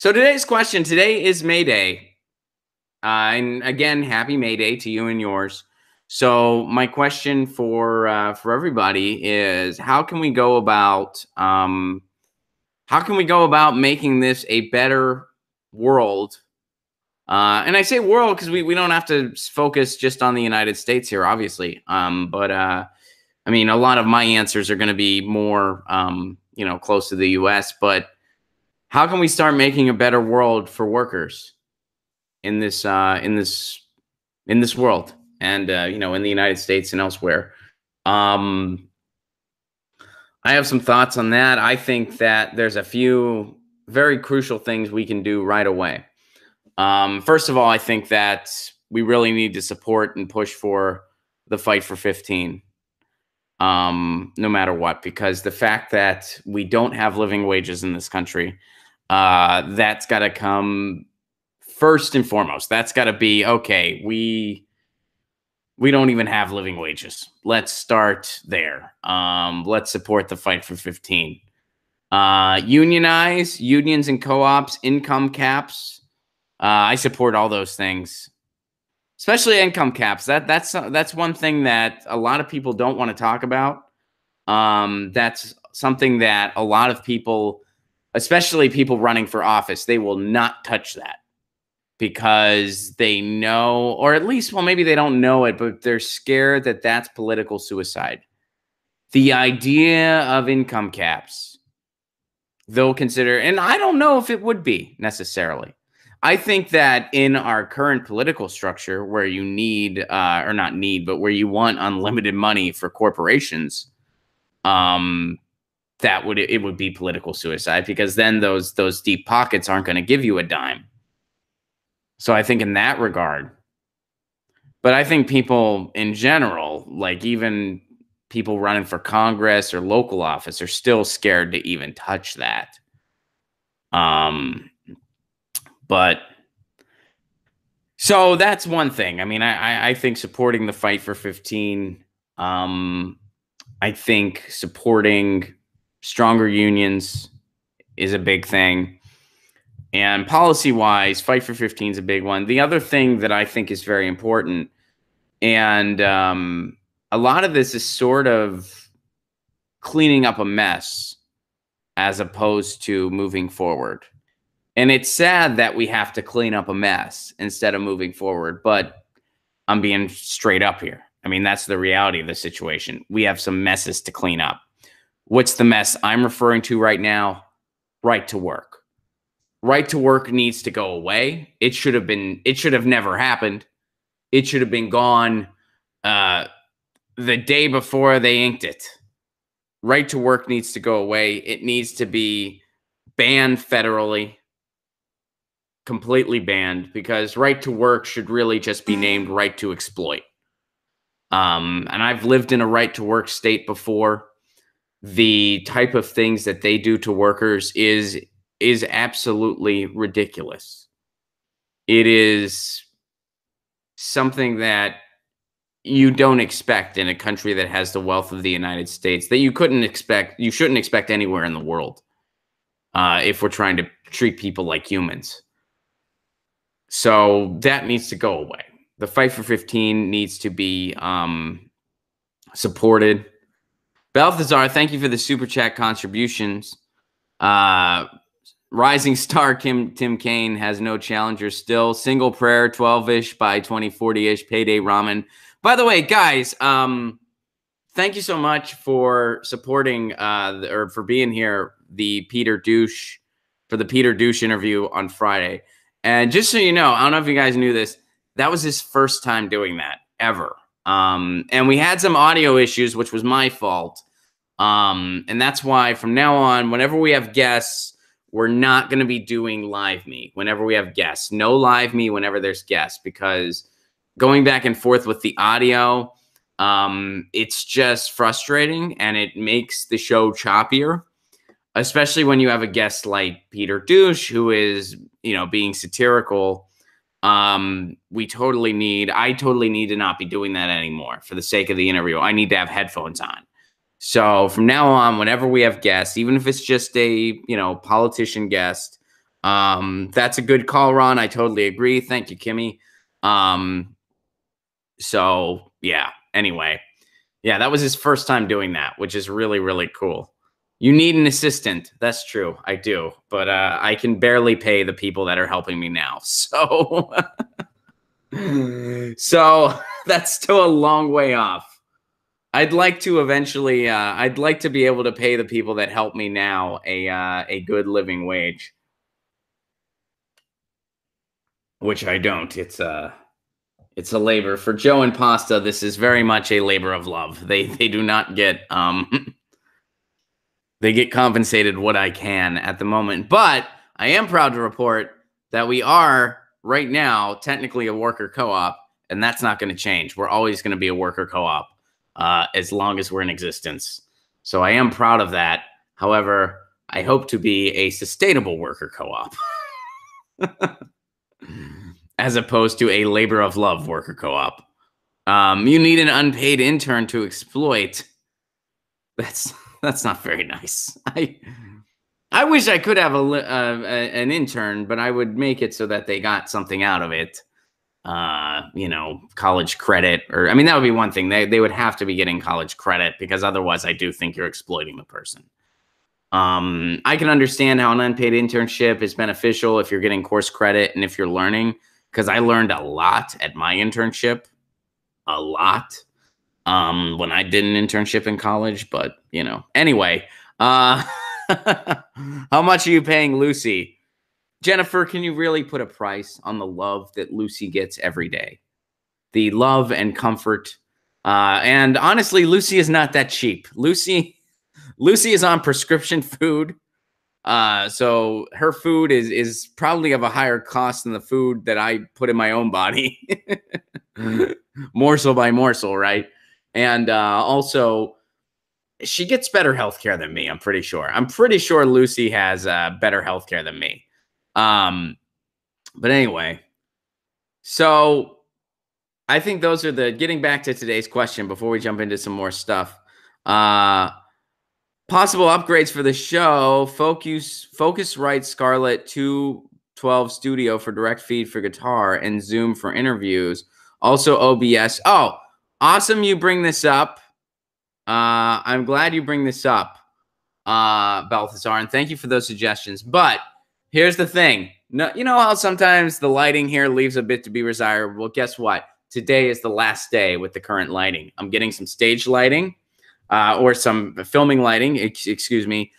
So today's question, today is May Day. And again, happy May Day to you and yours. So my question for everybody is how can we go about making this a better world? And I say world because we don't have to focus just on the United States here, obviously. But I mean, a lot of my answers are going to be more close to the US, but how can we start making a better world for workers in this world, and in the United States and elsewhere? I have some thoughts on that. I think that there's a few very crucial things we can do right away. First of all, I think that we really need to support and push for the fight for 15. No matter what, because the fact that we don't have living wages in this country, that's got to come first and foremost. That's got to be, okay, we don't even have living wages. Let's start there. Let's support the fight for 15. Unionize, unions and co-ops, income caps. I support all those things, especially income caps. That's one thing that a lot of people don't want to talk about. That's something that a lot of people, especially people running for office, they will not touch that because they know, or at least, well, maybe they don't know it, but they're scared that that's political suicide. The idea of income caps, they'll consider, and I don't know if it would be necessarily. I think that in our current political structure where you need, or not need, but where you want unlimited money for corporations, it would be political suicide, because then those deep pockets aren't going to give you a dime. So I think in that regard, but I think people in general, like even people running for Congress or local office, are still scared to even touch that. But so that's one thing. I mean, I think supporting the fight for 15, I think supporting stronger unions is a big thing. And policy-wise, fight for 15 is a big one. The other thing that I think is very important, and a lot of this is sort of cleaning up a mess as opposed to moving forward. And it's sad that we have to clean up a mess instead of moving forward, but I'm being straight up here. I mean, that's the reality of the situation. We have some messes to clean up. What's the mess I'm referring to right now? Right to work. Right to work needs to go away. It should have never happened. It should have been gone the day before they inked it. Right to work needs to go away. It needs to be banned federally. Completely banned, because right to work should really just be named right to exploit. And I've lived in a right to work state before. The type of things that they do to workers is absolutely ridiculous. It is something that you don't expect in a country that has the wealth of the United States, that you shouldn't expect anywhere in the world, if we're trying to treat people like humans. So that needs to go away. The fight for 15 needs to be supported. Balthazar, thank you for the super chat contributions. Rising star Tim Kaine has no challengers still. Single prayer, 12-ish by 2040-ish. Payday ramen. By the way, guys, thank you so much for supporting or for being here for the Peter Douche interview on Friday. And just so you know, I don't know if you guys knew this, that was his first time doing that ever. And we had some audio issues, which was my fault. And that's why from now on, whenever we have guests, we're not going to be doing live me whenever we have guests. No live me whenever there's guests, because going back and forth with the audio, it's just frustrating and it makes the show choppier, especially when you have a guest like Peter Douche, who is, being satirical. I totally need to not be doing that anymore for the sake of the interview. I need to have headphones on. So from now on, whenever we have guests, even if it's just a, politician guest, That's a good call, Ron. I totally agree. Thank you, Kimmy. So yeah, anyway. Yeah, that was his first time doing that, which is really, really cool. You need an assistant. That's true. I do. But I can barely pay the people that are helping me now. So, so that's still a long way off. I'd like to eventually, I'd like to be able to pay the people that help me now a good living wage, which I don't. It's a labor for Joe and Pasta. This is very much a labor of love. They do not get they get compensated what I can at the moment. But I am proud to report that we are right now technically a worker co-op, and that's not going to change. We're always going to be a worker co-op as long as we're in existence. So I am proud of that. However, I hope to be a sustainable worker co-op as opposed to a labor of love worker co-op. You need an unpaid intern to exploit. That's not very nice. I wish I could have an intern, but I would make it so that they got something out of it. You know, college credit, or I mean, that would be one thing. They would have to be getting college credit, because otherwise I do think you're exploiting the person. I can understand how an unpaid internship is beneficial if you're getting course credit and if you're learning, because I learned a lot at my internship. A lot. When I did an internship in college, but you know, anyway, how much are you paying Lucy? Jennifer, can you really put a price on the love that Lucy gets every day? The love and comfort. And honestly, Lucy is not that cheap. Lucy is on prescription food. So her food is probably of a higher cost than the food that I put in my own body. Morsel by morsel, right? And also, she gets better healthcare than me, I'm pretty sure. I'm pretty sure Lucy has better healthcare than me. But anyway, so I think those are getting back to today's question before we jump into some more stuff. Possible upgrades for the show. Focusrite Scarlett 212 Studio for direct feed for guitar and Zoom for interviews. Also OBS. Oh, awesome you bring this up. I'm glad you bring this up, Balthazar, and thank you for those suggestions. But here's the thing. No, you know how sometimes the lighting here leaves a bit to be desired? Well, guess what? Today is the last day with the current lighting. I'm getting some stage lighting, or some filming lighting, excuse me.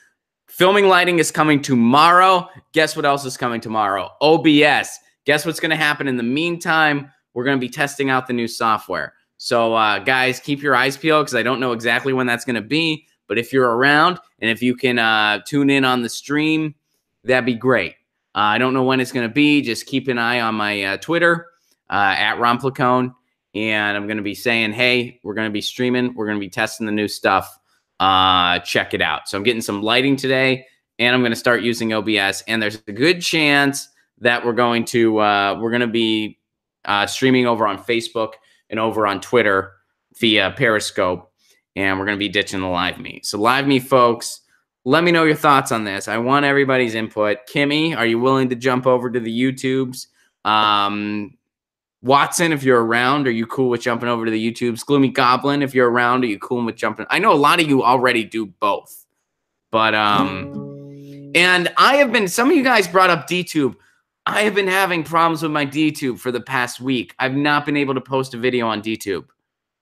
Filming lighting is coming tomorrow. Guess what else is coming tomorrow? OBS. Guess what's going to happen in the meantime? We're going to be testing out the new software. So, guys, keep your eyes peeled, because I don't know exactly when that's going to be. But if you're around and if you can tune in on the stream, that'd be great. I don't know when it's going to be. Just keep an eye on my Twitter, at Ron Placone. And I'm going to be saying, hey, we're going to be streaming. We're going to be testing the new stuff. Check it out. So I'm getting some lighting today, and I'm going to start using OBS. And there's a good chance that we're going to be streaming over on Facebook and over on Twitter via Periscope, and we're going to be ditching the Live Me. So Live Me, folks, let me know your thoughts on this. I want everybody's input. Kimmy, are you willing to jump over to the YouTubes? Watson, if you're around, are you cool with jumping over to the YouTubes? Gloomy Goblin, if you're around, are you cool with jumping? I know a lot of you already do both, but and I have been, some of you guys brought up DTube. I have been having problems with my DTube for the past week. I've not been able to post a video on DTube.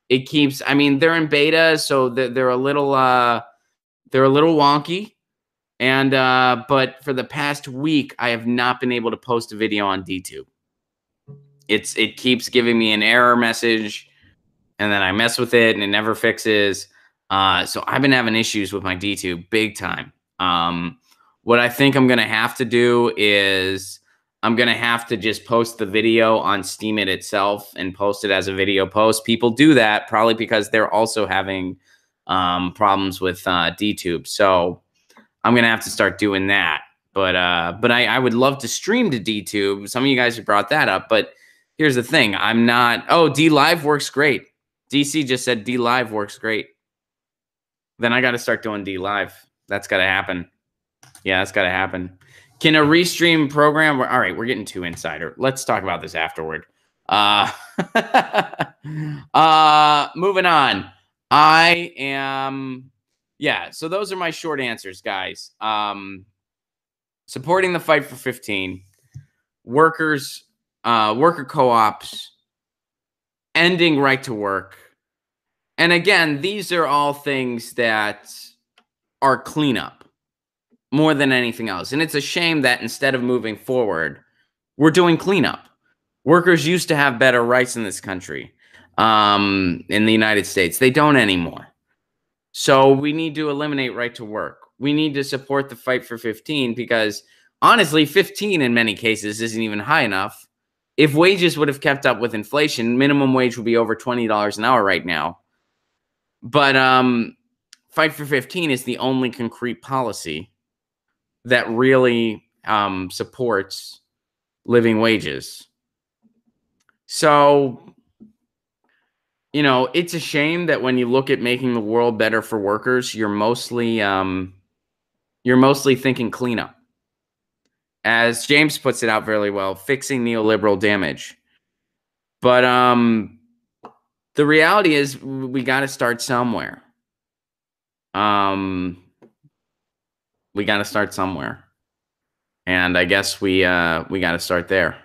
It keeps, I mean, they're in beta, so they're a little wonky. And but for the past week, I have not been able to post a video on DTube. It keeps giving me an error message, and then I mess with it and it never fixes. So I've been having issues with my DTube big time. What I think I'm gonna have to do is I'm going to have to just post the video on Steemit itself and post it as a video post. People do that probably because they're also having problems with DTube. So I'm going to have to start doing that. But I would love to stream to DTube. Some of you guys have brought that up. But here's the thing. I'm not. Oh, D Live works great. DC just said D Live works great. Then I got to start doing D Live. That's got to happen. Yeah, that's got to happen. Can a restream program? All right, we're getting too insider. Let's talk about this afterward. Moving on. So those are my short answers, guys. Supporting the fight for 15, workers, worker co-ops, ending right to work. And again, these are all things that are cleanup more than anything else. And it's a shame that instead of moving forward, we're doing cleanup. Workers used to have better rights in this country, in the United States. They don't anymore. So we need to eliminate right to work. We need to support the fight for 15 because, honestly, 15 in many cases isn't even high enough. If wages would have kept up with inflation, minimum wage would be over $20 an hour right now. But fight for 15 is the only concrete policy that really supports living wages. So, you know, it's a shame that when you look at making the world better for workers, you're mostly thinking cleanup. As James puts it out very well, fixing neoliberal damage. But the reality is we got to start somewhere. We got to start somewhere. And I guess we got to start there.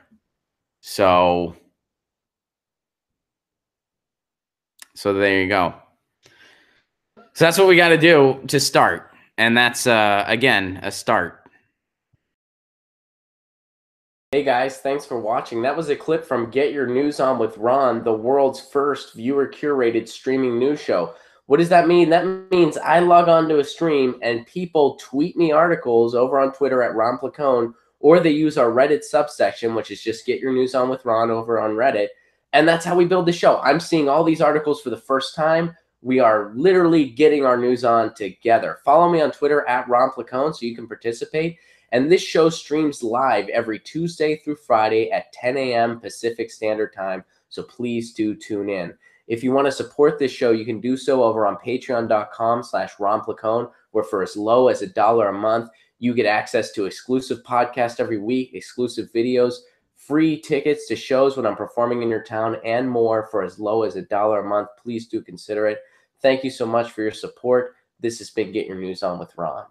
So there you go. So that's what we got to do to start. And that's, again, a start. Hey guys, thanks for watching. That was a clip from Get Your News On with Ron, the world's first viewer-curated streaming news show. What does that mean? That means I log on to a stream and people tweet me articles over on Twitter at Ron Placone, or they use our Reddit subsection, which is just Get Your News On with Ron over on Reddit. And that's how we build the show. I'm seeing all these articles for the first time. We are literally getting our news on together. Follow me on Twitter at Ron Placone so you can participate. And this show streams live every Tuesday through Friday at 10 a.m. Pacific Standard Time. So please do tune in. If you want to support this show, you can do so over on patreon.com/Ron Placone, where for as low as $1 a month, you get access to exclusive podcasts every week, exclusive videos, free tickets to shows when I'm performing in your town, and more for as low as $1 a month. Please do consider it. Thank you so much for your support. This has been Get Your News On with Ron.